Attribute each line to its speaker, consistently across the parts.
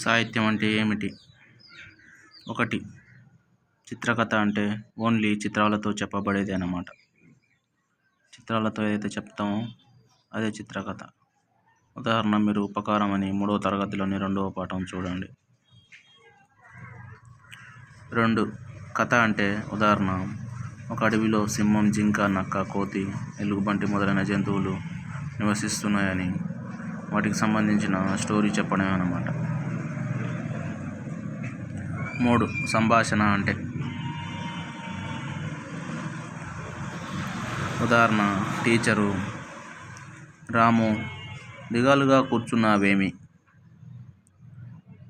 Speaker 1: సాహిత్యం అంటే ఏమిటి? ఒకటి, చిత్రకథ అంటే ఓన్లీ చిత్రాలతో చెప్పబడేది అన్నమాట. చిత్రాలతో ఏదైతే చెప్తామో అదే చిత్రకథ. ఉదాహరణ, మీరు ఉపకారం అని 3వ తరగతిలోని 2వ పాఠం చూడండి. 2, కథ అంటే ఉదాహరణ, ఒక అడవిలో సింహం, జింక, నక్క, కోతి, ఎలుగుబంటి మొదలైన జంతువులు నివసిస్తున్నాయని వాటికి సంబంధించిన స్టోరీ చెప్పడమే అన్నమాట. 3, సంభాషణ అంటే ఉదాహరణ, టీచరు, రాము, దిగాలుగా కూర్చున్నావేమి?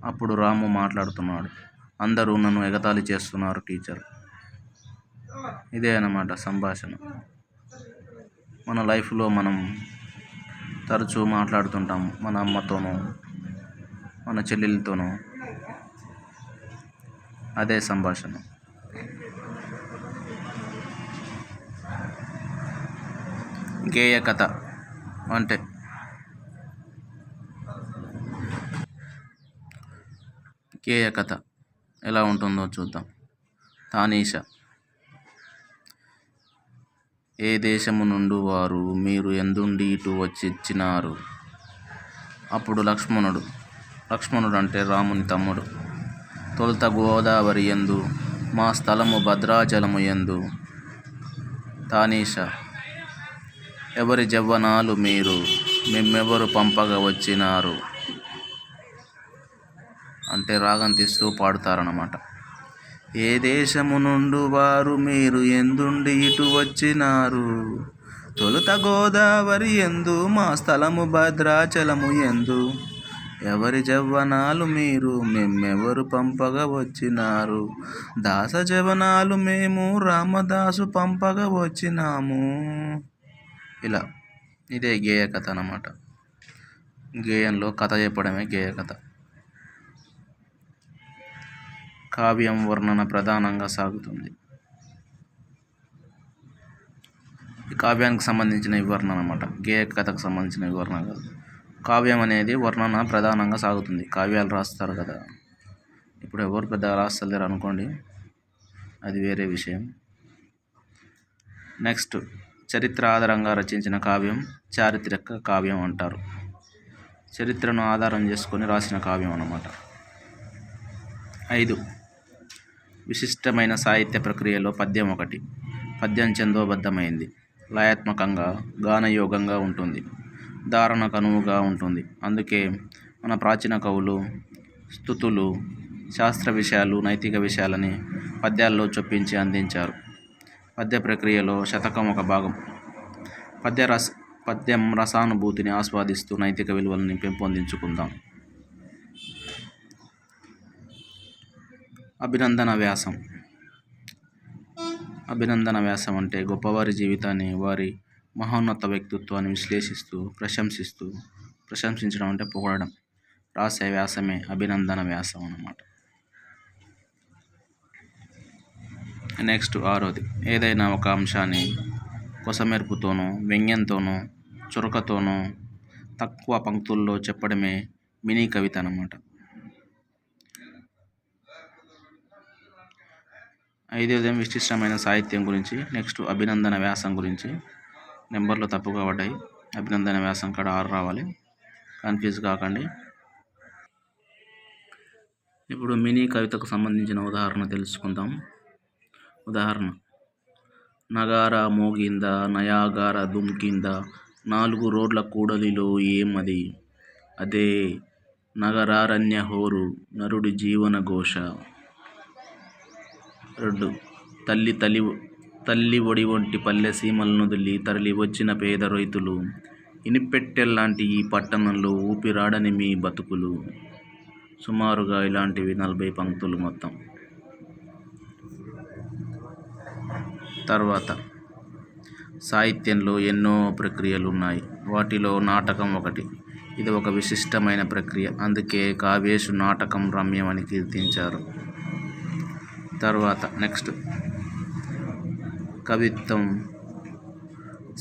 Speaker 1: అప్పుడు రాము మాట్లాడుతున్నాడు, అందరూ నన్ను ఎగతాళి చేస్తున్నారు టీచర్. ఇదే అన్నమాట సంభాషణ. మన లైఫ్లో మనం తరచూ మాట్లాడుతుంటాం, మన అమ్మతోనో మన చెల్లెలతోనో. అదే సంభాషణ. గేయ కథ అంటే గేయ కథ ఎలా ఉంటుందో చూద్దాం. తానీష. ఏ దేశము నుండు వారు మీరు ఎందుండి ఇటు వచ్చిచ్చినారు? అప్పుడు లక్ష్మణుడు అంటే రాముని తమ్ముడు, తొలుత గోదావరి యందు మా స్థలము భద్రాచలము యందు. తానీష. ఎవరి జవ్వనాలు మీరు మిమ్మెవరు పంపగా వచ్చినారు? అంటే రాగం తీస్తూ పాడుతారన్నమాట. ఏ దేశము నుండు వారు మీరు ఎందుండి ఇటు వచ్చినారు? తొలుత గోదావరి యందు మా స్థలము భద్రాచలము యందు. ఎవరి జవ్వనాలు మీరు మిమ్మెవరు పంపగా వచ్చినారు? దాస జవనాలు మేము రామదాసు పంపగా వచ్చినాము. ఇలా ఇదే గేయ కథ అన్నమాట. గేయంలో కథ చెప్పడమే గేయ కథ. కావ్యం వర్ణన ప్రధానంగా సాగుతుంది. ఈ కావ్యానికి సంబంధించిన వివరణ అన్నమాట, గేయ కథకు సంబంధించిన వివరణ కాదు. కావ్యం అనేది వర్ణన ప్రధానంగా సాగుతుంది. కావ్యాలు రాస్తారు కదా, ఇప్పుడు ఎవరు పెద్దగా రాస్తలేరు అనుకోండి, అది వేరే విషయం. నెక్స్ట్, చరిత్ర ఆధారంగా రచించిన కావ్యం చారిత్రక కావ్యం అంటారు. చరిత్రను ఆధారం చేసుకొని రాసిన కావ్యం అన్నమాట. 5, విశిష్టమైన సాహిత్య ప్రక్రియలో పద్యం ఒకటి. పద్యం ఛందోబద్ధమైంది, లయాత్మకంగా, గానయోగంగా ఉంటుంది, ధారణకు అనువుగా ఉంటుంది. అందుకే మన ప్రాచీన కవులు స్తుతులు, శాస్త్ర విషయాలు, నైతిక విషయాలని పద్యాల్లో చొప్పించి అందించారు. పద్య ప్రక్రియలో శతకం ఒక భాగం. పద్యం రసానుభూతిని ఆస్వాదిస్తూ నైతిక విలువలని పెంపొందించుకుందాం. అభినందన వ్యాసం. అభినందన వ్యాసం అంటే గొప్పవారి జీవితాన్ని, వారి మహోన్నత వ్యక్తిత్వాన్ని విశ్లేషిస్తూ ప్రశంసించడం అంటే పొగడడం, రాసే వ్యాసమే అభినందన వ్యాసం అన్నమాట. నెక్స్ట్, 6వది, ఏదైనా ఒక అంశాన్ని కొసమెరుపుతోనో, వ్యంగ్యంతోనో, చురకతోనో తక్కువ పంక్తుల్లో చెప్పడమే మినీ కవిత అన్నమాట. 5వది విశిష్టమైన సాహిత్యం గురించి. నెక్స్ట్, అభినందన వ్యాసం గురించి. నెంబర్లు తప్పుగా పడ్డాయి, అభినందన వ్యాసం కాడ 6 రావాలి, కన్ఫ్యూజ్ కాకండి. ఇప్పుడు మినీ కవితకు సంబంధించిన ఉదాహరణ తెలుసుకుందాం. ఉదాహరణ, నగారా మోగిందా, నయాగారా దుమ్కిందా, 4 రోడ్ల కూడలిలో ఏమది? అదే నగరారణ్య హోరు, నరుడి జీవన ఘోష. 2, తల్లి ఒడి వంటి పల్లె సీమలనొదిలి తరలి వచ్చిన పేద రైతులు, ఇనిపెట్టెల్లాంటి ఈ పట్టణంలో ఊపిరాడని మీ బతుకులు. సుమారుగా ఇలాంటివి 40 పంక్తులు మొత్తం. తర్వాత, సాహిత్యంలో ఎన్నో ప్రక్రియలు ఉన్నాయి, వాటిలో నాటకం ఒకటి. ఇది ఒక విశిష్టమైన ప్రక్రియ, అందుకే కావ్యేషు నాటకం రమ్యం అని కీర్తించారు. తర్వాత నెక్స్ట్, కవిత్వం,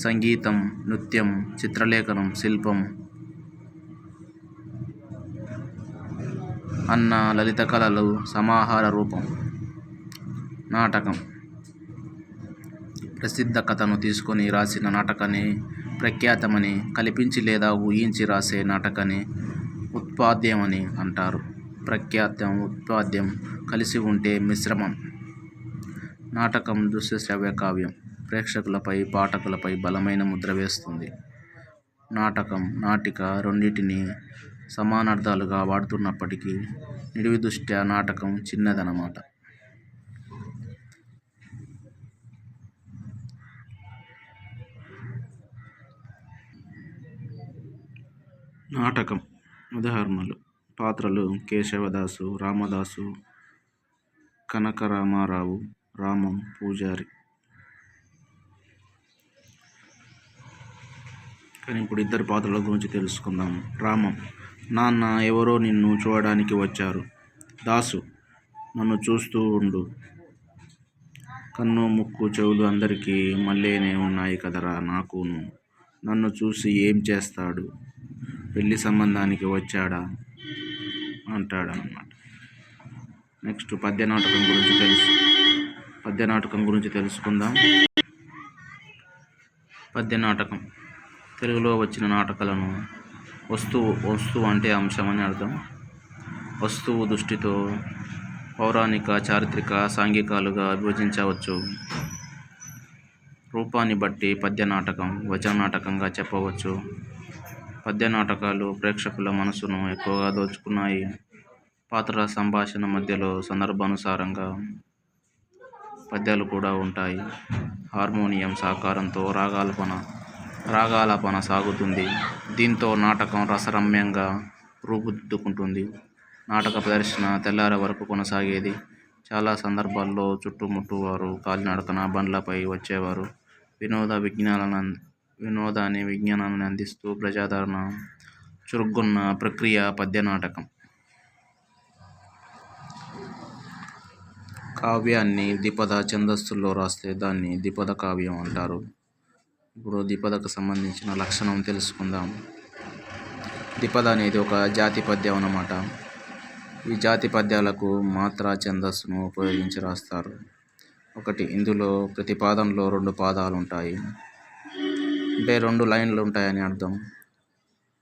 Speaker 1: సంగీతం, నృత్యం, చిత్రలేఖనం, శిల్పం, అన్న లలిత కళలు సమాహార రూపం. నాటకం ప్రసిద్ధ కథను తీసుకొని రాసిన నాటకాన్ని ప్రఖ్యాతమని, కల్పించి లేదా ఊహించి రాసే నాటకాన్ని ఉత్పాద్యమని అంటారు. ప్రఖ్యాతం, ఉత్పాద్యం కలిసి ఉంటే మిశ్రమం. నాటకం దృశ్య శ్రవ్య కావ్యం. ప్రేక్షకులపై, పాఠకులపై బలమైన ముద్ర వేస్తుంది. నాటకం, నాటిక రెండింటినీ సమానార్థాలుగా వాడుతున్నప్పటికీ నిడివి దృష్ట్యా నాటకం చిన్నదన్నమాట. నాటకం ఉదాహరణలు: పాత్రలు: కేశవదాసు, రామదాసు, కనకరామారావు, రామం, పూజారి. కానీ ఇప్పుడు ఇద్దరు పాత్రల గురించి తెలుసుకుందాం. రామం: నాన్న, ఎవరో నిన్ను చూడడానికి వచ్చారు. దాసు: నన్ను చూస్తూ ఉండు. కన్ను, ముక్కు, చెవులు అందరికీ మళ్ళేనే ఉన్నాయి కదరా నాకును. నన్ను చూసి ఏం చేస్తాడు? పెళ్లి సంబంధానికి వచ్చాడా అంటాడన్నమాట. నెక్స్ట్ పద్యనాటకం గురించి తెలుసుకుందాం. పద్యనాటకం తెలుగులో వచ్చిన నాటకాలను వస్తువు అంటే అంశం అని అర్థం. వస్తువు దృష్టితో పౌరాణిక, చారిత్రక, సాంఘికాలుగా విభజించవచ్చు. రూపాన్ని బట్టి పద్యనాటకం, వచన నాటకంగా చెప్పవచ్చు. పద్య నాటకాలు ప్రేక్షకుల మనసును ఎక్కువగా దోచుకున్నాయి. పాత్రల సంభాషణ మధ్యలో సందర్భానుసారంగా పద్యాలు కూడా ఉంటాయి. హార్మోనియం సహకారంతో రాగాలాపన సాగుతుంది. దీంతో నాటకం రసరమ్యంగా రూపుదిద్దుకుంటుంది. నాటక ప్రదర్శన తెల్లారే వరకు కొనసాగేది. చాలా సందర్భాల్లో చుట్టుముట్టువారు కాలినడకన బండ్లపై వచ్చేవారు. విజ్ఞానాన్ని అందిస్తూ ప్రజాదరణ చురుగ్గొన్న ప్రక్రియ పద్యనాటకం. కావ్యాన్ని ద్విపద ఛందస్సులో రాస్తే దాన్ని ద్విపద కావ్యం అంటారు. ఇప్పుడు ద్విపదకు సంబంధించిన లక్షణం తెలుసుకుందాం. ద్విపద అనేది ఒక జాతి పద్యం అన్నమాట. ఈ జాతి పద్యాలకు మాత్రా ఛందస్సును ఉపయోగించి రాస్తారు. 1. ఇందులో ప్రతి పాదంలో 2 పాదాలు ఉంటాయి. అంటే 2 లైన్లు ఉంటాయని అర్థం.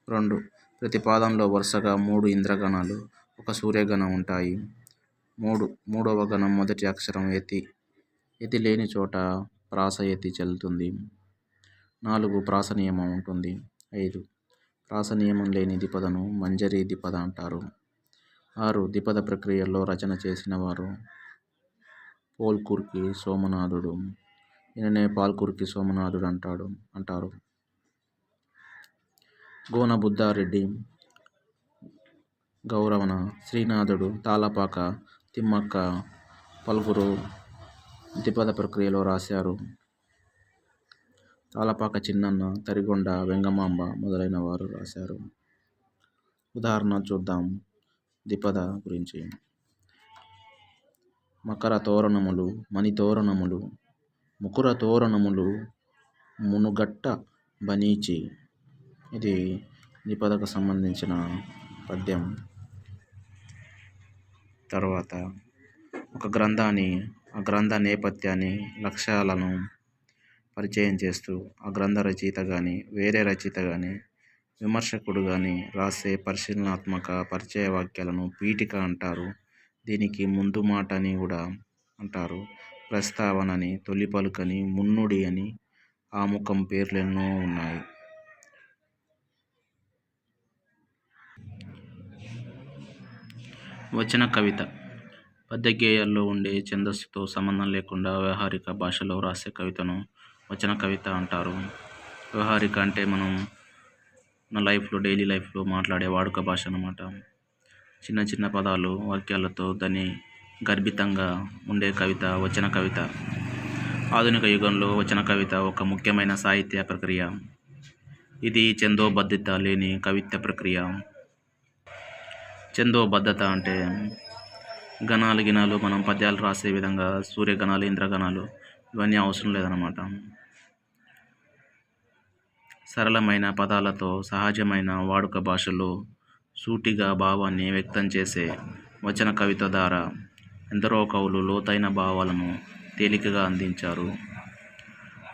Speaker 1: 2. ప్రతి పాదంలో వరుసగా 3 ఇంద్రగణాలు, 1 సూర్యగణం ఉంటాయి. 3. మూడవ గణం మొదటి అక్షరం యతి. యతి లేని చోట ప్రాస యతి చెల్లుతుంది. 4. ప్రాస నియమం ఉంటుంది. 5. ప్రాస నియమం లేని ద్విపదను మంజరి ద్విపద అంటారు. 6. ద్విపద ప్రక్రియలో రచన చేసిన వారు పోల్కుర్కి సోమనాథుడు. ఈయననే పాల్కురికి సోమనాథుడు అంటారు. గోన బుద్ధారెడ్డి, గౌరవన శ్రీనాథుడు, తాళపాక తిమ్మక్క పలువురు ద్విపద ప్రక్రియలో రాశారు. తాళపాక చిన్నన్న, తరిగొండ వెంగమాంబ మొదలైన వారు రాశారు. ఉదాహరణ చూద్దాం ద్విపద గురించి. మకర తోరణములు, మణి తోరణములు, ముకుర తోరణములు, మునుగట్ట బనీచి. ఇది ద్విపదకు సంబంధించిన పద్యం. తర్వాత ఒక గ్రంథాన్ని, ఆ గ్రంథ నేపథ్యాన్ని, లక్ష్యాలను పరిచయం చేస్తూ ఆ గ్రంథ రచయిత కానీ, వేరే రచయిత కానీ, విమర్శకుడు కానీ రాసే పరిశీలనాత్మక పరిచయ వాక్యాలను పీఠిక అంటారు. దీనికి ముందు మాట అని కూడా అంటారు. ప్రస్తావనని, తొలి పలుకని, మున్నుడి అని, ఆముఖం పేర్లెన్నో ఉన్నాయి. వచన కవిత పద్య గేయాల్లో ఉండే ఛందస్సుతో సంబంధం లేకుండా వ్యవహారిక భాషలో రాసే కవితను వచన కవిత అంటారు. వ్యవహారిక అంటే మనం డైలీ లైఫ్లో మాట్లాడే వాడుక భాష అన్నమాట. చిన్న చిన్న పదాలు, వాక్యాలతో దాన్ని గర్భితంగా ఉండే కవిత వచన కవిత. ఆధునిక యుగంలో వచన కవిత ఒక ముఖ్యమైన సాహిత్య ప్రక్రియ. ఇది ఛందోబద్ధత లేని కవిత్వ ప్రక్రియ. ఛందోబద్ధత అంటే గణాలు మనం పద్యాలు రాసే విధంగా సూర్యగణాలు, ఇంద్రగణాలు ఇవన్నీ అవసరం లేదన్నమాట. సరళమైన పదాలతో సహజమైన వాడుక భాషలో సూటిగా భావాన్ని వ్యక్తం చేసే వచన కవిత ద్వారా ఎందరో కవులు లోతైన భావాలను తేలికగా అందించారు.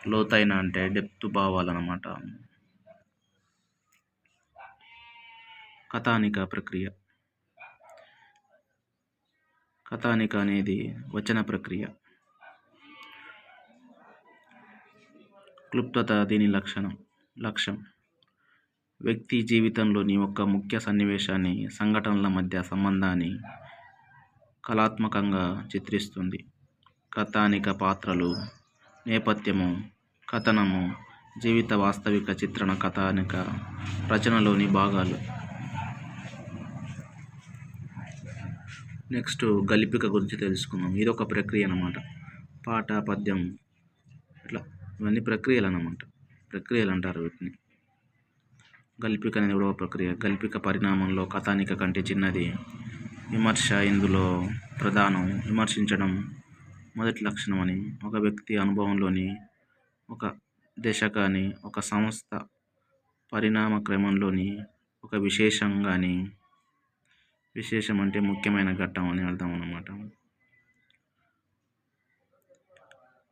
Speaker 1: లోతైన అంటే డెప్త్ భావాలన్నమాట. కథానిక ప్రక్రియ. కథానిక అనేది వచన ప్రక్రియ. క్లుప్తత దీని లక్ష్యం వ్యక్తి జీవితంలోని ఒక ముఖ్య సన్నివేశాన్ని, సంఘటనల మధ్య సంబంధాన్ని కళాత్మకంగా చిత్రిస్తుంది. కథానిక పాత్రలు, నేపథ్యము, కథనము, జీవిత వాస్తవిక చిత్రణ కథానిక రచనలోని భాగాలు. నెక్స్ట్ గల్పిక గురించి తెలుసుకుందాం. ఇది ఒక ప్రక్రియ అన్నమాట. పాట, పద్యం ఇట్లా ఇవన్నీ ప్రక్రియలు అన్నమాట. ప్రక్రియలు అంటారు వీటిని. గల్పిక అనేది కూడా ఒక ప్రక్రియ. గల్పిక పరిణామంలో కథానిక కంటే చిన్నది. విమర్శ ఇందులో ప్రధానం. విమర్శించడం మొదటి లక్షణం అని. ఒక వ్యక్తి అనుభవంలోని ఒక దశ కానీ, ఒక సంస్థ పరిణామ క్రమంలోని ఒక విశేషం కానీ, విశేషం అంటే ముఖ్యమైన ఘట్టం అని అర్థం అన్నమాట.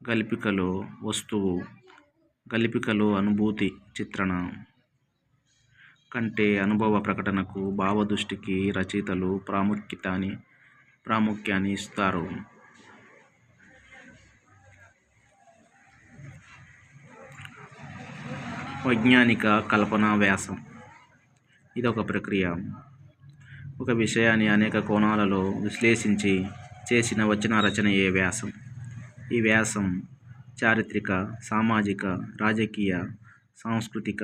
Speaker 1: గల్పికలో వస్తువు. గల్పికలో అనుభూతి చిత్రణ కంటే అనుభవ ప్రకటనకు, భావదృష్టికి రచయితలు ప్రాముఖ్యాన్ని ఇస్తారు. వైజ్ఞానిక కల్పనా వ్యాసం. ఇదొక ప్రక్రియ. ఒక విషయాన్ని అనేక కోణాలలో విశ్లేషించి చేసిన వచన రచనయే వ్యాసం. ఈ వ్యాసం చారిత్రక, సామాజిక, రాజకీయ, సాంస్కృతిక,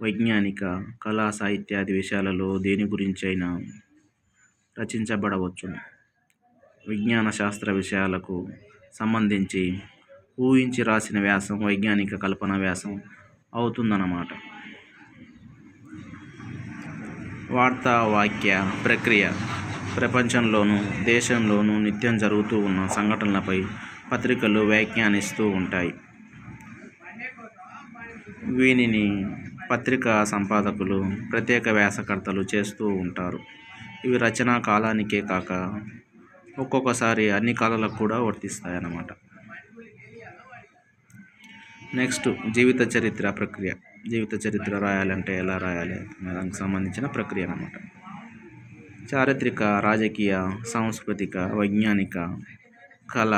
Speaker 1: వైజ్ఞానిక, కళా సాహిత్యాది విషయాలలో దేని గురించైనా రచించబడవచ్చును. విజ్ఞాన శాస్త్ర విషయాలకు సంబంధించి ఊహించి రాసిన వ్యాసం వైజ్ఞానిక కల్పనా వ్యాసం అవుతుందన్నమాట. వార్తా వాక్య ప్రక్రియ. ప్రపంచంలోనూ దేశంలోనూ నిత్యం జరుగుతూ ఉన్న సంఘటనలపై పత్రికలు వ్యాఖ్యానిస్తూ ఉంటాయి. వీనిని పత్రికా సంపాదకులు, ప్రత్యేక వ్యాసకర్తలు చేస్తూ ఉంటారు. ఇవి రచనా కాలానికే కాక ఒక్కొక్కసారి అన్ని కాలాలకు కూడా వర్తిస్తాయన్నమాట. నెక్స్ట్ జీవిత చరిత్ర ప్రక్రియ. జీవిత చరిత్ర రాయాలంటే ఎలా రాయాలి దానికి సంబంధించిన ప్రక్రియ అన్నమాట. చారిత్రక, రాజకీయ, సాంస్కృతిక, వైజ్ఞానిక, కళ,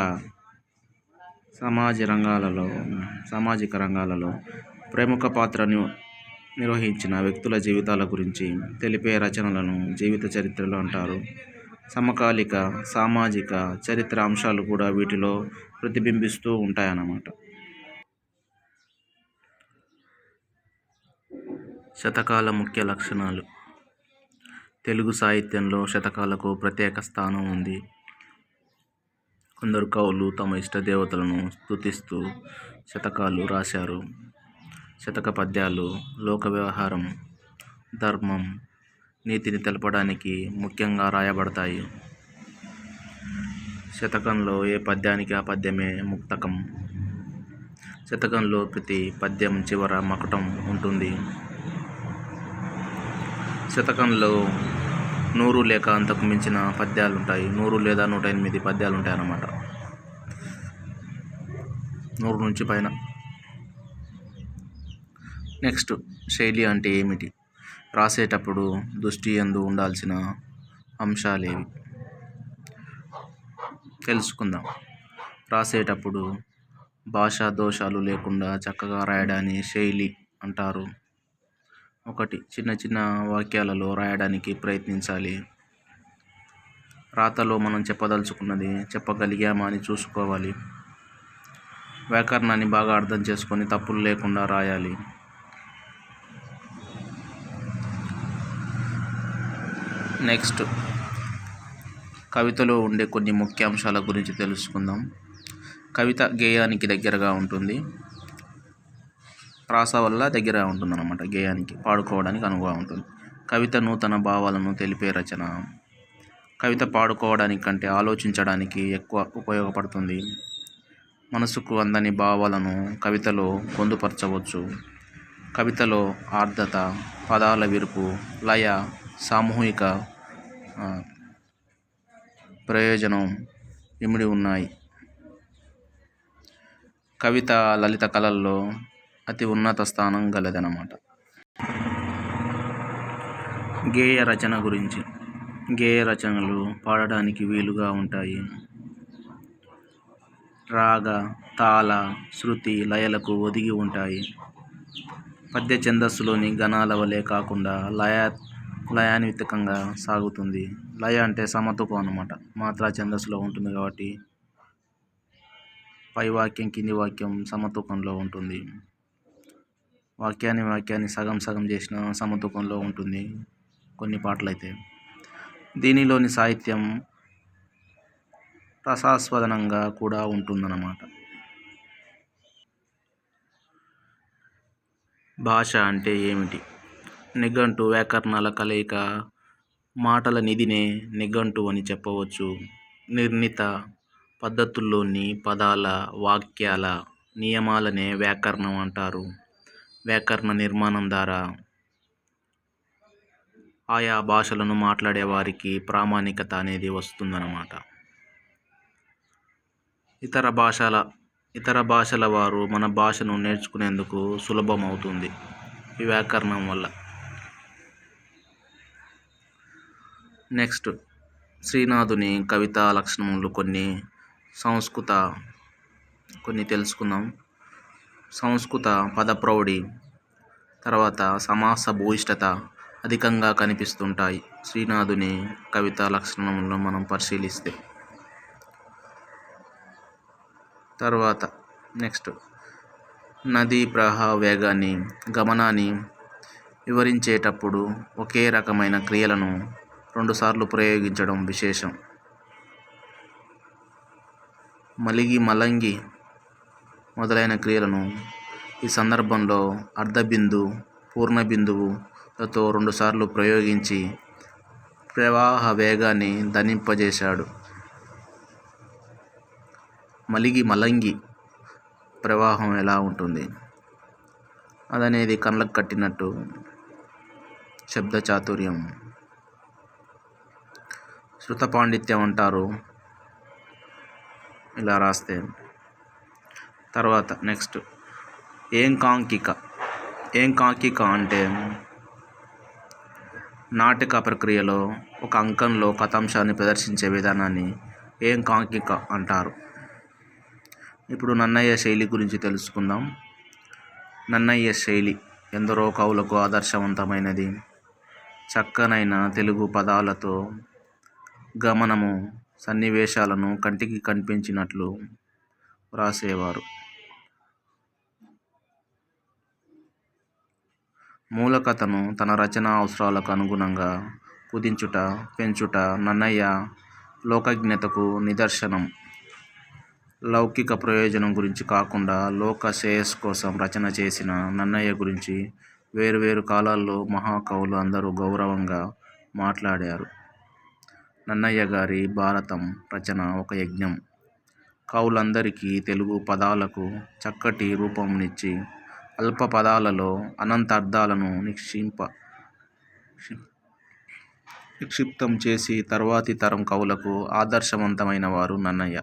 Speaker 1: సామాజిక రంగాలలో ప్రముఖ పాత్రను నిర్వహించిన వ్యక్తుల జీవితాల గురించి తెలిపే రచనలను జీవిత చరిత్రలు అంటారు. సమకాలిక, సామాజిక, చరిత్ర అంశాలు కూడా వీటిలో ప్రతిబింబిస్తూ ఉంటాయన్నమాట. శతకాల ముఖ్య లక్షణాలు. తెలుగు సాహిత్యంలో శతకాలకు ప్రత్యేక స్థానం ఉంది. కొందరు కవులు తమ ఇష్ట దేవతలను స్తుతిస్తూ శతకాలు రాశారు. శతక పద్యాలు లోక వ్యవహారం, ధర్మం, నీతిని తెలపడానికి ముఖ్యంగా రాయబడతాయి. శతకంలో ఏ పద్యానికి ఆ పద్యమే ముక్తకం. శతకంలో ప్రతి పద్యం చివర మకుటం ఉంటుంది. శతకంలో 100 లేక అంతకు మించిన పద్యాలు ఉంటాయి. 100 లేదా 108 పద్యాలు ఉంటాయి అన్నమాట. 100 నుంచి పైన. నెక్స్ట్ శైలి అంటే ఏమిటి? రాసేటప్పుడు దృష్టి యందు ఉండాల్సిన అంశాలేవి తెలుసుకుందాం. రాసేటప్పుడు భాషా దోషాలు లేకుండా చక్కగా రాయడాన్ని శైలి అంటారు. 1. చిన్న చిన్న వాక్యాలలో రాయడానికి ప్రయత్నించాలి. రాతలో మనం చెప్పదలుచుకున్నది చెప్పగలిగామా అని చూసుకోవాలి. వ్యాకరణాన్ని బాగా అర్థం చేసుకొని తప్పులు లేకుండా రాయాలి. నెక్స్ట్ కవితలో ఉండే కొన్ని ముఖ్య అంశాల గురించి తెలుసుకుందాం. కవిత గేయానికి దగ్గరగా ఉంటుంది. ప్రాస వల్ల దగ్గర ఉంటుందన్నమాట. గేయానికి పాడుకోవడానికి అనువుగా ఉంటుంది. కవిత నూతన భావాలను తెలిపే రచన. కవిత పాడుకోవడానికి కంటే ఆలోచించడానికి ఎక్కువ ఉపయోగపడుతుంది. మనసుకు అందని భావాలను కవితలో పొందుపరచవచ్చు. కవితలో ఆర్ద్రత, పదాల విరుపు, లయ, సామూహిక ప్రయోజనం ఇమిడి ఉన్నాయి. కవిత లలిత కళల్లో అతి ఉన్నత స్థానం గలదన్నమాట. గేయ రచన గురించి. గేయ రచనలు పాడడానికి వీలుగా ఉంటాయి. రాగ, తాళ, శృతి, లయలకు ఒదిగి ఉంటాయి. పద్య ఛందస్సులోని గణాల వలె కాకుండా లయాన్వితంగా సాగుతుంది. లయ అంటే సమతూకం అన్నమాట. మాత్రా ఛందస్సులో ఉంటుంది కాబట్టి పై వాక్యం కింది వాక్యం సమతూకంలో ఉంటుంది. వాక్యాన్ని సగం సగం చేసిన సమతూకంలో ఉంటుంది కొన్ని పాటలైతే. దీనిలోని సాహిత్యం రసాస్వాదనంగా కూడా ఉంటుందన్నమాట. భాష అంటే ఏమిటి? నిఘంటు వ్యాకరణాల కలయిక. మాటల నిధినే నిఘంటు అని చెప్పవచ్చు. నిర్ణీత పద్ధతుల్లోని పదాల, వాక్యాల నియమాలనే వ్యాకరణం అంటారు. వ్యాకరణ నిర్మాణం ద్వారా ఆయా భాషలను మాట్లాడే వారికి ప్రామాణికత అనేది వస్తుందన్నమాట. ఇతర భాషల వారు మన భాషను నేర్చుకునేందుకు సులభం అవుతుంది ఈ వ్యాకరణం వల్ల. నెక్స్ట్, శ్రీనాథుని కవితా లక్షణములు కొన్ని తెలుసుకుందాం. సంస్కృత పదప్రౌఢి, తర్వాత సమాస భూయిష్టత అధికంగా కనిపిస్తుంటాయి శ్రీనాథుని కవితా లక్షణములను మనం పరిశీలిస్తే. తర్వాత నెక్స్ట్, నదీ ప్రవాహ వేగాన్ని, గమనాన్ని వివరించేటప్పుడు ఒకే రకమైన క్రియలను రెండుసార్లు ప్రయోగించడం విశేషం. మలిగి, మలంగి మొదలైన క్రియలను ఈ సందర్భంలో అర్ధబిందు, పూర్ణ బిందువులతో రెండుసార్లు ప్రయోగించి ప్రవాహ వేగాన్ని ధ్వనింపజేశాడు. మలిగి, మలంగి ప్రవాహం ఎలా ఉంటుంది అదనేది కళ్ళకు కట్టినట్టు శబ్ద చాతుర్యం, శృత పాండిత్యం అంటారు ఇలా రాస్తే. తర్వాత నెక్స్ట్, ఏకాంకిక అంటే నాటక ప్రక్రియలో ఒక అంకంలో కథాంశాన్ని ప్రదర్శించే విధానాన్ని ఏకాంకిక అంటారు. ఇప్పుడు నన్నయ్య శైలి గురించి తెలుసుకుందాం. నన్నయ్య శైలి ఎందరో కవులకు ఆదర్శవంతమైనది. చక్కనైన తెలుగు పదాలతో గమనము, సన్నివేశాలను కంటికి కనిపించినట్లు వ్రాసేవారు. మూల కథను తన రచనా అవసరాలకు అనుగుణంగా కుదించుట, పెంచుట నన్నయ్య లోకజ్ఞతకు నిదర్శనం. లౌకిక ప్రయోజనం గురించి కాకుండా లోక శ్రేయస్సు కోసం రచన చేసిన నన్నయ్య గురించి వేరువేరు కాలాల్లో మహాకవులు అందరూ గౌరవంగా మాట్లాడారు. నన్నయ్య గారి భారతం రచన ఒక యజ్ఞం. కవులందరికీ తెలుగు పదాలకు చక్కటి రూపమునిచ్చి అల్ప పదాలలో అనంత అర్థాలను నిక్షిప్తం చేసి తర్వాతి తరం కవులకు ఆదర్శవంతమైన వారు నన్నయ్య.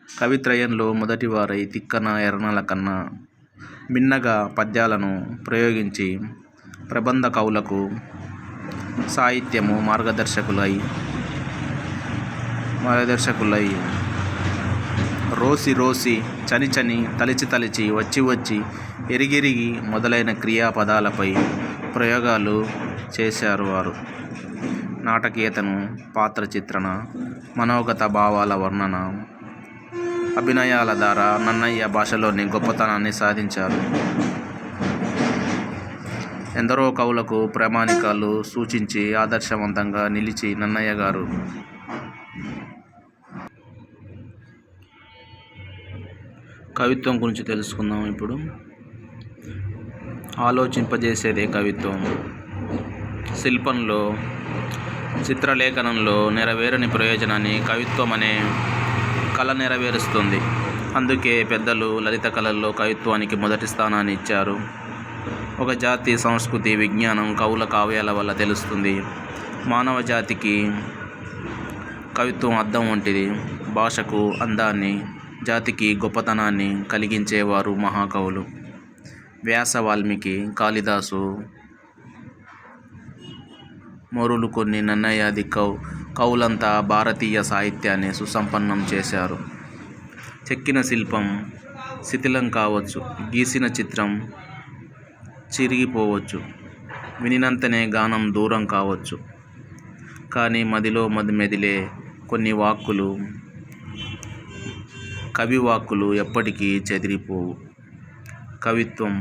Speaker 1: కవిత్రయంలో మొదటివారై తిక్కన, ఎర్రనల కన్నా భిన్నగా పద్యాలను ప్రయోగించి ప్రబంధ కవులకు సాహిత్యము మార్గదర్శకులై రోసి చని తలిచి వచ్చి ఎరిగెరిగి మొదలైన క్రియాపదాలపై ప్రయోగాలు చేశారు వారు. నాటకీయతను, పాత్ర చిత్రణ, మనోగత భావాల వర్ణన, అభినయాల ద్వారా నన్నయ్య భాషలోని గొప్పతనాన్ని సాధించారు. ఎందరో కవులకు ప్రామాణికాలు సూచించి ఆదర్శవంతంగా నిలిచి నన్నయ్య గారు. కవిత్వం గురించి తెలుసుకుందాం ఇప్పుడు. ఆలోచింపజేసేదే కవిత్వం. శిల్పంలో, చిత్రలేఖనంలో నెరవేరని ప్రయోజనాన్ని కవిత్వం అనే కళ నెరవేరుస్తుంది. అందుకే పెద్దలు లలిత కళల్లో కవిత్వానికి మొదటి స్థానాన్ని ఇచ్చారు. ఒక జాతి సంస్కృతి, విజ్ఞానం కవుల కావ్యాల వల్ల తెలుస్తుంది. మానవ జాతికి కవిత్వం అద్దం వంటిది. భాషకు అందాన్ని, జాతికి గొప్పతనాన్ని కలిగించేవారు మహాకవులు. వ్యాస, వాల్మీకి, కాళిదాసు, మొరులు కొన్ని నన్నయాది కవులంతా భారతీయ సాహిత్యాన్ని సుసంపన్నం చేశారు. చెక్కిన శిల్పం శిథిలం కావచ్చు, గీసిన చిత్రం చిరిగిపోవచ్చు, వినినంతనే గానం దూరం కావచ్చు, కానీ మదిలో మెదిలే కొన్ని వాక్కులు, కవి వాక్కులు ఎప్పటికీ చెదిరిపోవు. కవిత్వం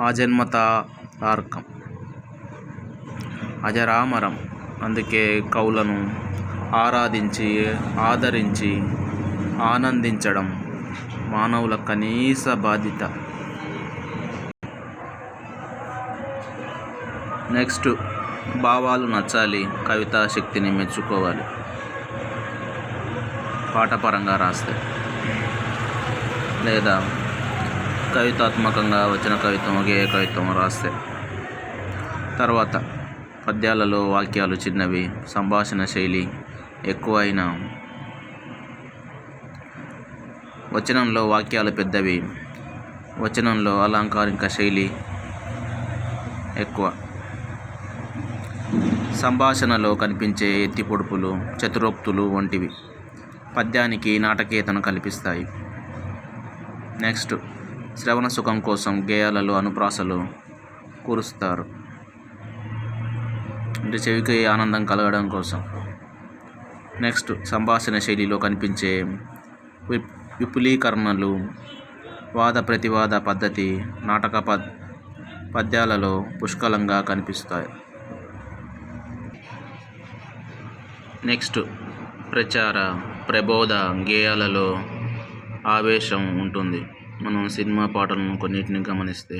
Speaker 1: ఆజన్మతార్కం, అజరామరం. అందుకే కవులను ఆరాధించి, ఆదరించి, ఆనందించడం మానవుల కనీస బాధ్యత. నెక్స్ట్, భావాలు నచ్చాలి, కవితా శక్తిని మెచ్చుకోవాలి. పాఠపరంగా రాస్తే లేదా కవితాత్మకంగా వచ్చిన కవిత్వం, గేయ కవిత్వం రాస్తే. తర్వాత పద్యాలలో వాక్యాలు చిన్నవి, సంభాషణ శైలి ఎక్కువ అయినా వచనంలో వాక్యాలు పెద్దవి, వచనంలో అలంకారిక శైలి ఎక్కువ. సంభాషణలో కనిపించే ఎత్తి పొడుపులు, చతురోక్తులు వంటివి పద్యానికి నాటకీయతను కల్పిస్తాయి. నెక్స్ట్, శ్రవణ సుఖం కోసం గేయాలలో అనుప్రాసలు కూరుస్తారు, అంటే చెవికి ఆనందం కలగడం కోసం. నెక్స్ట్, సంభాషణ శైలిలో కనిపించే విపులీకరణలు, వాద ప్రతివాద పద్ధతి నాటక పద్యాలలో పుష్కలంగా కనిపిస్తాయి. నెక్స్ట్, ప్రచార ప్రబోధ గేయాలలో ఆవేశం ఉంటుంది. మనం సినిమా పాటలను కొన్నిటిని గమనిస్తే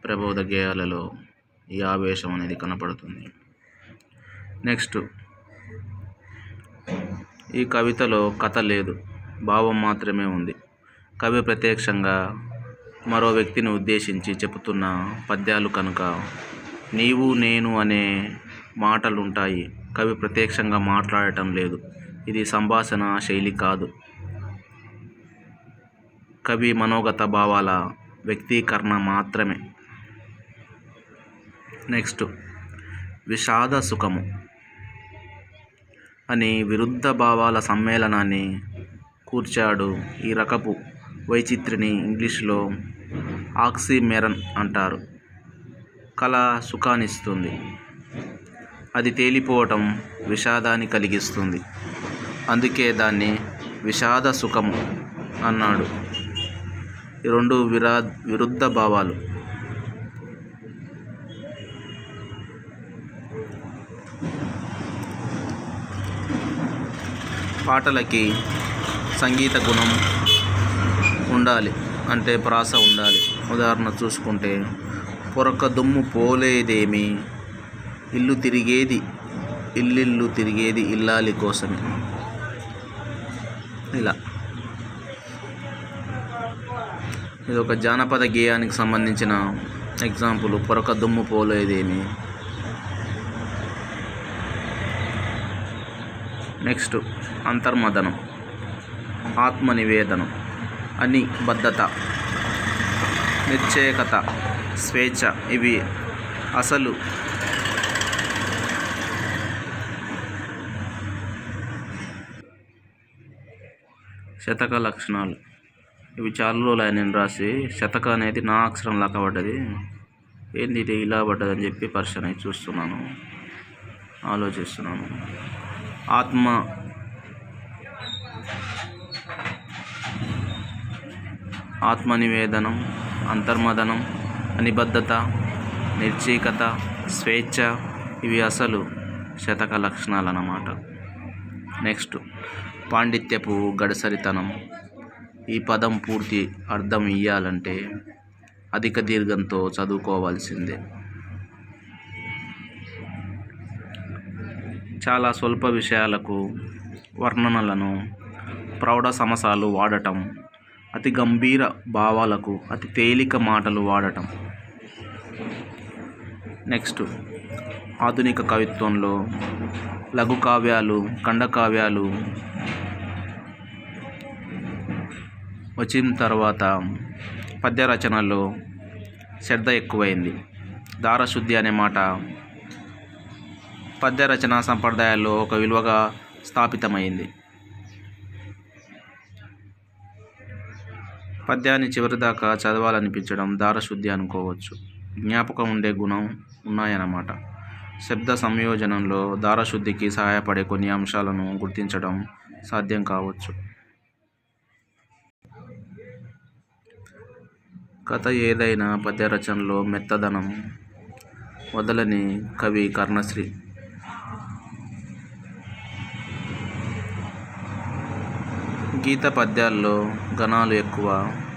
Speaker 1: ప్రబోధ గేయాలలో ఈ ఆవేశం అనేది కనపడుతుంది. నెక్స్ట్, ఈ కవితలో కథ లేదు, భావం మాత్రమే ఉంది. కవి ప్రత్యక్షంగా మరో వ్యక్తిని ఉద్దేశించి చెబుతున్న పద్యాలు కనుక నీవు నేను అనే మాటలుంటాయి. కవి ప్రత్యక్షంగా మాట్లాడటం లేదు. ఇది సంభాషణ శైలి కాదు, కవి మనోగత భావాల వ్యక్తీకరణ మాత్రమే. నెక్స్ట్, విషాద సుఖము అని విరుద్ధ భావాల సమ్మేళనాన్ని కూర్చాడు. ఈ రకపు వైచిత్రిని ఇంగ్లీష్లో ఆక్సిమెరన్ అంటారు. కళ సుఖాన్నిస్తుంది, అది తేలిపోవటం విషాదాన్ని కలిగిస్తుంది. అందుకే దాన్ని విషాద సుఖము అన్నాడు. ఈ రెండు విరుద్ధ భావాలు. పాటలకి సంగీత గుణం ఉండాలి, అంటే ప్రాస ఉండాలి. ఉదాహరణ చూసుకుంటే, పొరక దుమ్ము పోలేదేమి, ఇల్లు తిరిగేది ఇల్లాలి కోసమే. ఇలా ఇది ఒక జానపద గేయానికి సంబంధించిన ఎగ్జాంపుల్. పొరక దుమ్ము పోలేదేమి. నెక్స్ట్, అంతర్మదనం, ఆత్మనివేదనం, అనిబద్ధత, నిశ్చయకత, స్వేచ్ఛ ఇవి అసలు శతక లక్షణాలు. ఇవి చాలా రోజులు నేను రాసి, శతక అనేది నా అక్షరం లాగా పడ్డది, ఏంది ఇది ఇలా పడ్డదని చెప్పి పరిశీలన చూస్తున్నాను, ఆలోచిస్తున్నాను. ఆత్మనివేదనం, అంతర్మదనం, అనిబద్ధత, నిర్చీకత, స్వేచ్ఛ ఇవి అసలు శతక లక్షణాలు అన్నమాట. నెక్స్ట్, పాండిత్యపు గడసరితనం. ఈ పదం పూర్తి అర్థం ఇయ్యాలంటే అధిక దీర్ఘంతో చదువుకోవాల్సిందే. చాలా స్వల్ప విషయాలకు వర్ణనలను ప్రౌఢ సమాసాలు వాడటం, అతి గంభీర భావాలకు అతి తేలిక మాటలు వాడటం. నెక్స్ట్, ఆధునిక కవిత్వంలో లఘు కావ్యాలు, ఖండకావ్యాలు వచ్చిన తర్వాత పద్య రచనలో శ్రద్ధ ఎక్కువైంది. దారశుద్ధి అనే మాట పద్య రచనా సంప్రదాయాల్లో ఒక విలువగా స్థాపితమైంది. పద్యాన్ని చివరిదాకా చదవాలనిపించడం దారశుద్ధి అనుకోవచ్చు. జ్ఞాపకం ఉండే గుణం ఉన్నాయన్నమాట. శబ్ద సంయోజనంలో దారశుద్ధికి సహాయపడే కొన్ని అంశాలను గుర్తించడం సాధ్యం కావచ్చు. కథ ఏదైనా పద్య రచనలో మెత్తదనం వదలని కవి కర్ణశ్రీ. గీత పద్యాల్లో గణాలు ఎక్కువ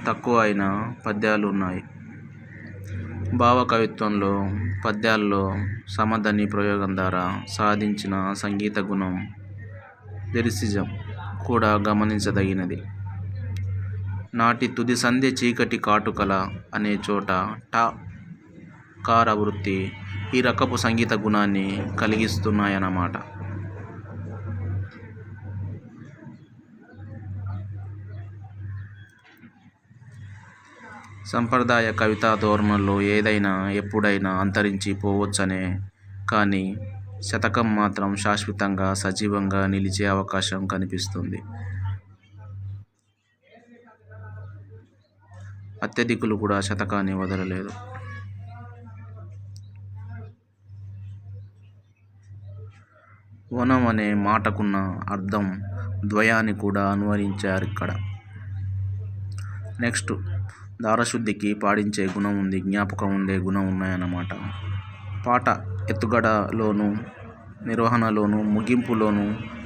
Speaker 1: తక్కువ అయిన పద్యాలు ఉన్నాయి. భావ కవిత్వంలో పద్యాల్లో సమధని ప్రయోగం ద్వారా సాధించిన సంగీత గుణం లిరిసిజం కూడా గమనించదగినది. నాటి తుది సంధ్య చీకటి కాటుకల అనే చోట ట కార వృత్తి ఈ రకపు సంగీత గుణాన్ని కలిగిస్తున్నాయన్నమాట. సంప్రదాయ కవితా ధోరణుల్లో ఏదైనా ఎప్పుడైనా అంతరించి పోవచ్చనే, కానీ శతకం మాత్రం శాశ్వతంగా సజీవంగా నిలిచే అవకాశం కనిపిస్తుంది. అత్యధికులు కూడా శతకాన్ని వదలలేదు. వనం అనే మాటకున్న అర్థం ద్వయాన్ని కూడా అన్వయించారిక్కడ. నెక్స్ట్, దారశుద్ధికి పాడించే గుణం ఉంది, జ్ఞాపకం ఉండే గుణం ఉన్నాయన్నమాట. పాట ఎత్తుగడలోనూ, నిర్వహణలోనూ, ముగింపులోనూ,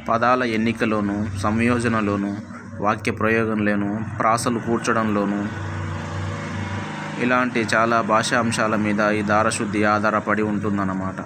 Speaker 1: పదాల ఎన్నికలోనూ, సంయోజనలోనూ, వాక్య ప్రయోగంలోనూ, ప్రాసలు కూర్చడంలోనూ ఇలాంటి చాలా భాషా అంశాల మీద ఈ దారశుద్ధి ఆధారపడి ఉంటుందన్నమాట.